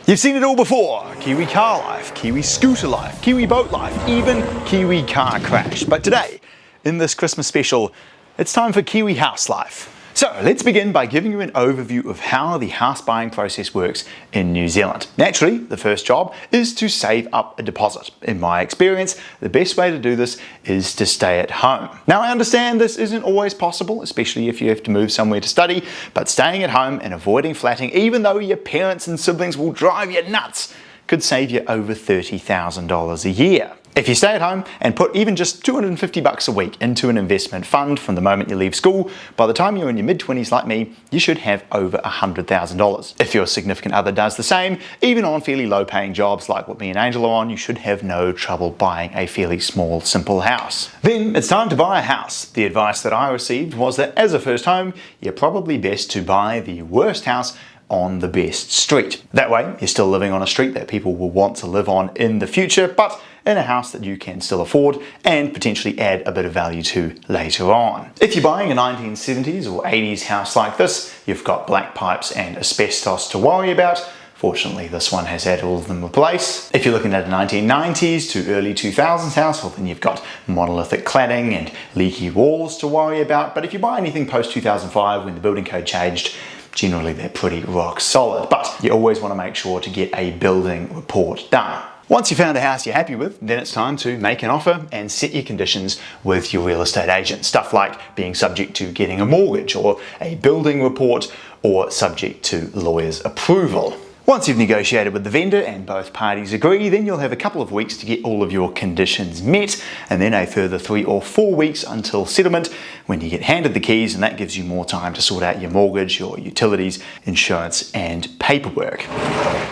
You've seen it all before. Kiwi car life, Kiwi scooter life, Kiwi boat life, even Kiwi car crash. But today, in this Christmas special, it's time for Kiwi house life. So let's begin by giving you an overview of how the house buying process works in New Zealand. Naturally, the first job is to save up a deposit. In my experience, the best way to do this is to stay at home. Now I understand this isn't always possible, especially if you have to move somewhere to study, but staying at home and avoiding flatting, even though your parents and siblings will drive you nuts, could save you over $30,000 a year. If you stay at home and put even just $250 a week into an investment fund from the moment you leave school, by the time you're in your mid-20s like me, you should have over $100,000. If your significant other does the same, even on fairly low-paying jobs like what me and Angel are on, you should have no trouble buying a fairly small, simple house. Then it's time to buy a house. The advice that I received was that as a first home, you're probably best to buy the worst house on the best street. That way, you're still living on a street that people will want to live on in the future, but in a house that you can still afford and potentially add a bit of value to later on. If you're buying a 1970s or 80s house like this, you've got black pipes and asbestos to worry about. Fortunately, this one has had all of them replaced. If you're looking at a 1990s to early 2000s house, well then you've got monolithic cladding and leaky walls to worry about. But if you buy anything post 2005 when the building code changed, generally they're pretty rock solid. But you always want to make sure to get a building report done. Once you've found a house you're happy with, then it's time to make an offer and set your conditions with your real estate agent. Stuff like being subject to getting a mortgage or a building report or subject to lawyer's approval. Once you've negotiated with the vendor and both parties agree, then you'll have a couple of weeks to get all of your conditions met, and then a further 3 or 4 weeks until settlement when you get handed the keys, and that gives you more time to sort out your mortgage, your utilities, insurance and paperwork.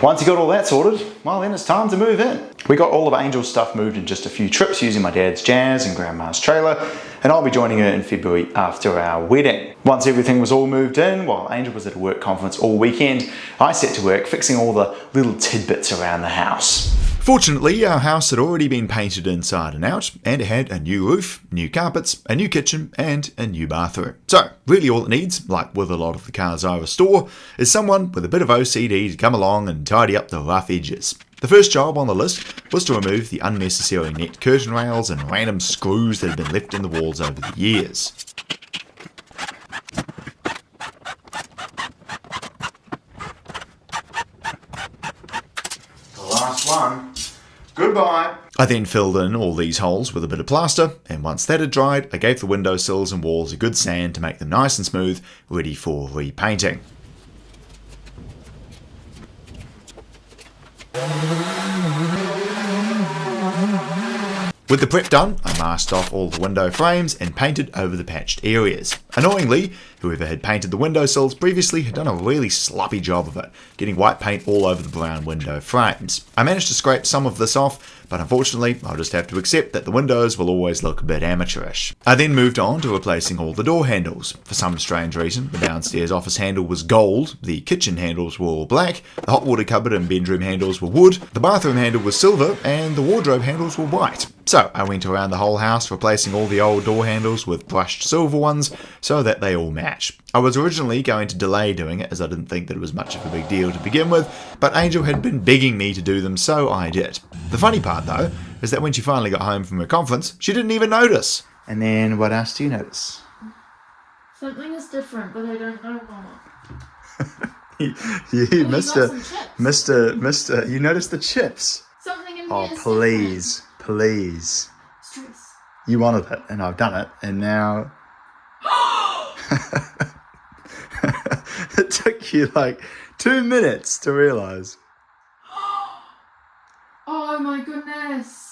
Once you got all that sorted, well then it's time to move in. We got all of Angel's stuff moved in just a few trips using my dad's Jazz and Grandma's trailer, and I'll be joining her in February after our wedding. Once everything was all moved in, while Angel was at a work conference all weekend, I set to work fixing all the little tidbits around the house. Fortunately, our house had already been painted inside and out, and it had a new roof, new carpets, a new kitchen, and a new bathroom. So, really all it needs, like with a lot of the cars I restore, is someone with a bit of OCD to come along and tidy up the rough edges. The first job on the list was to remove the unnecessary net curtain rails and random screws that had been left in the walls over the years. The last one. Goodbye. I then filled in all these holes with a bit of plaster, and once that had dried, I gave the windowsills and walls a good sand to make them nice and smooth, ready for repainting. With the prep done, I masked off all the window frames and painted over the patched areas. Annoyingly, whoever had painted the windowsills previously had done a really sloppy job of it, getting white paint all over the brown window frames. I managed to scrape some of this off, but unfortunately I'll just have to accept that the windows will always look a bit amateurish. I then moved on to replacing all the door handles. For some strange reason, the downstairs office handle was gold, the kitchen handles were all black, the hot water cupboard and bedroom handles were wood, the bathroom handle was silver, and the wardrobe handles were white. So I went around the whole house replacing all the old door handles with brushed silver ones so that they all match. I was originally going to delay doing it as I didn't think that it was much of a big deal to begin with, but Angel had been begging me to do them, so I did. The funny part though is that when she finally got home from her conference, she didn't even notice. And then what else do you notice? Something is different, but I don't know what. Mr. You noticed the chips? Something in Oh, here is please. Please. Stress. You wanted it, and I've done it, and now... It took you like 2 minutes to realise. Oh my goodness.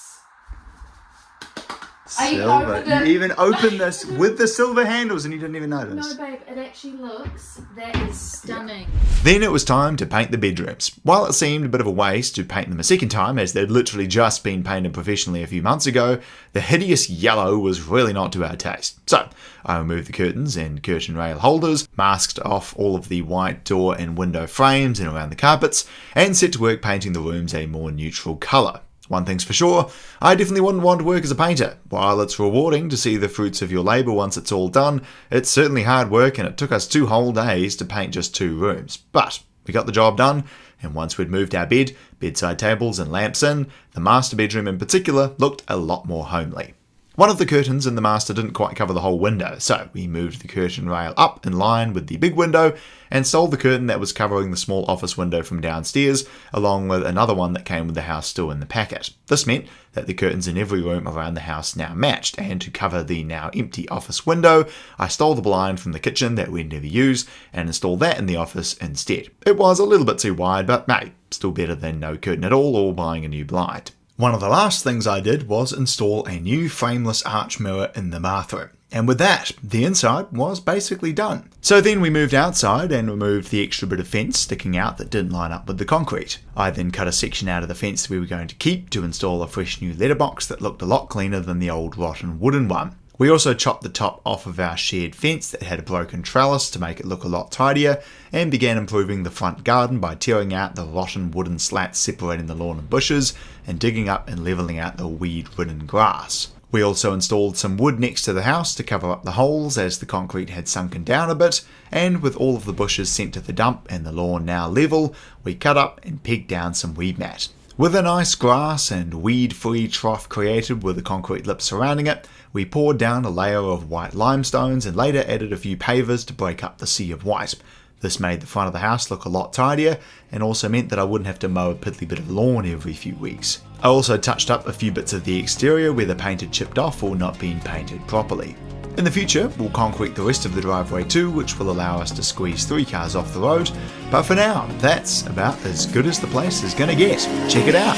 Silver. You even opened this with the silver handles and you didn't even notice. No, babe, it actually looks, that is stunning. Then it was time to paint the bedrooms. While it seemed a bit of a waste to paint them a second time, as they'd literally just been painted professionally a few months ago, the hideous yellow was really not to our taste. So, I removed the curtains and curtain rail holders, masked off all of the white door and window frames and around the carpets, and set to work painting the rooms a more neutral colour. One thing's for sure, I definitely wouldn't want to work as a painter. While it's rewarding to see the fruits of your labour once it's all done, it's certainly hard work and it took us 2 whole days to paint just 2 rooms. But We got the job done, and once we'd moved our bed, bedside tables and lamps in, the master bedroom in particular looked a lot more homely. One of the curtains in the master didn't quite cover the whole window, so we moved the curtain rail up in line with the big window and stole the curtain that was covering the small office window from downstairs, along with another one that came with the house still in the packet. This meant that the curtains in every room around the house now matched, and to cover the now empty office window, I stole the blind from the kitchen that we'd never use and installed that in the office instead. It was a little bit too wide, but hey, still better than no curtain at all or buying a new blind. One of the last things I did was install a new frameless arch mirror in the bathroom. And with that, the inside was basically done. So then we moved outside and removed the extra bit of fence sticking out that didn't line up with the concrete. I then cut a section out of the fence we were going to keep to install a fresh new letterbox that looked a lot cleaner than the old rotten wooden one. We also chopped the top off of our shared fence that had a broken trellis to make it look a lot tidier, and began improving the front garden by tearing out the rotten wooden slats separating the lawn and bushes, and digging up and levelling out the weed-ridden grass. We also installed some wood next to the house to cover up the holes as the concrete had sunken down a bit, and with all of the bushes sent to the dump and the lawn now level, we cut up and pegged down some weed mat. With a nice grass and weed-free trough created with a concrete lip surrounding it, we poured down a layer of white limestones and later added a few pavers to break up the sea of white. This made the front of the house look a lot tidier and also meant that I wouldn't have to mow a piddly bit of lawn every few weeks. I also touched up a few bits of the exterior where the paint had chipped off or not been painted properly. In the future, we'll concrete the rest of the driveway too, which will allow us to squeeze 3 cars off the road, but for now, that's about as good as the place is gonna get. Check it out!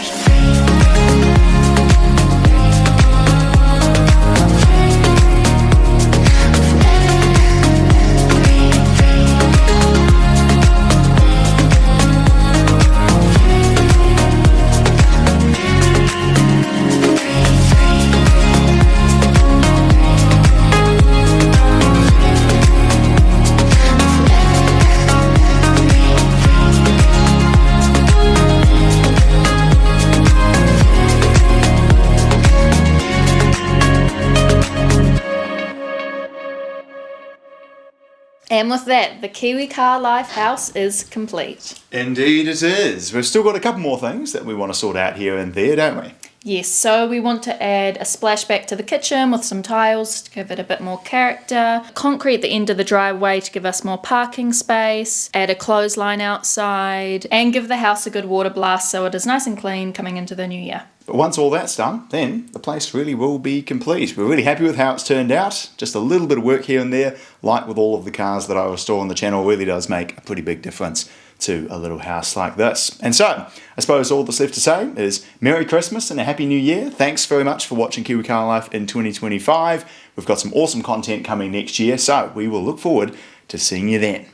And with that, the KiwiCarLife house is complete. Indeed it is. We've still got a couple more things that we want to sort out here and there, don't we? Yes, so we want to add a splashback to the kitchen with some tiles to give it a bit more character, concrete at the end of the driveway to give us more parking space, add a clothesline outside, and give the house a good water blast so it is nice and clean coming into the new year. But once all that's done, then the place really will be complete. We're really happy with how it's turned out. Just a little bit of work here and there, like with all of the cars that I restore on the channel, really does make a pretty big difference to a little house like this. And so, I suppose all that's left to say is Merry Christmas and a Happy New Year. Thanks very much for watching KiwiCarLife in 2025. We've got some awesome content coming next year, so we will look forward to seeing you then.